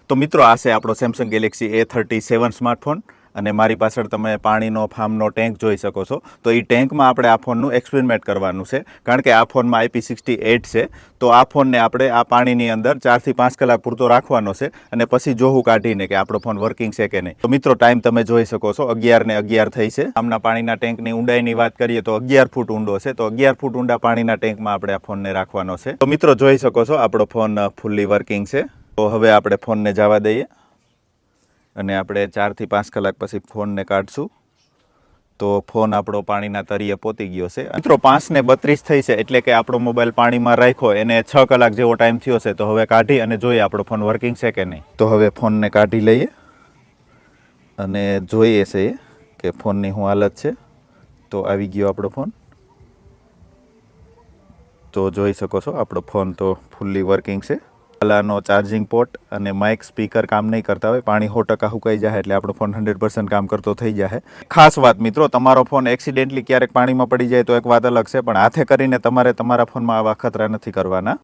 તો મિત્રો આ છે આપણો સેમસંગ ગેલેક્સી A37 સ્માર્ટફોન અને મારી પાછળ તમે પાણીનો ફાર્મનો ટેન્ક જોઈ શકો છો. તો એ ટેન્કમાં આપણે આ ફોનનું એક્સપેરિમેન્ટ કરવાનું છે, કારણ કે આ ફોનમાં IP68 છે. તો આ ફોનને આપણે આ પાણીની અંદર 4 થી 5 કલાક પૂરતો રાખવાનો છે અને પછી જોવું કાઢીને કે આપણો ફોન વર્કિંગ છે કે નહીં. તો મિત્રો ટાઈમ તમે જોઈ શકો છો 11 ને 11 થઈ છે. આમના પાણીના ટેન્કની ઊંડાઈની વાત કરીએ તો 11 ફૂટ ઊંડો છે. તો 11 ફૂટ ઊંડા પાણીના ટેન્કમાં આપણે આ ફોનને રાખવાનો છે. તો મિત્રો જોઈ શકો છો આપણો ફોન ફૂલ્લી વર્કિંગ છે. તો હવે આપણે ફોનને જવા દઈએ અને આપણે 4 થી 5 કલાક પછી ફોનને કાઢશું. તો ફોન આપણો પાણીના તળિયે પહોંચી ગયો છે. મિત્રો 5:32 થઈ છે, એટલે કે આપણો મોબાઈલ પાણીમાં રાખ્યો એને 6 કલાક જેવો ટાઈમ થયો છે. તો હવે કાઢી અને જોઈએ આપણો ફોન વર્કિંગ છે કે નહીં. તો હવે ફોનને કાઢી લઈએ અને જોઈએ છે કે ફોનની શું હાલત છે. તો આવી ગયો આપણો ફોન. તો જોઈ શકો છો આપણો ફોન તો ફૂલ્લી વર્કિંગ છે. પહેલાંનો ચાર્જિંગ પોર્ટ અને માઇક સ્પીકર કામ નહીં કરતા હોય. પાણી 100% સુકાઈ જાય એટલે આપણો ફોન 100% કામ કરતો થઈ જાય. ખાસ વાત મિત્રો, તમારો ફોન એક્સિડેન્ટલી ક્યારેક પાણીમાં પડી જાય તો એક વાત અલગ છે, પણ હાથે કરીને તમારે તમારા ફોનમાં આવા ખતરા નથી કરવાના.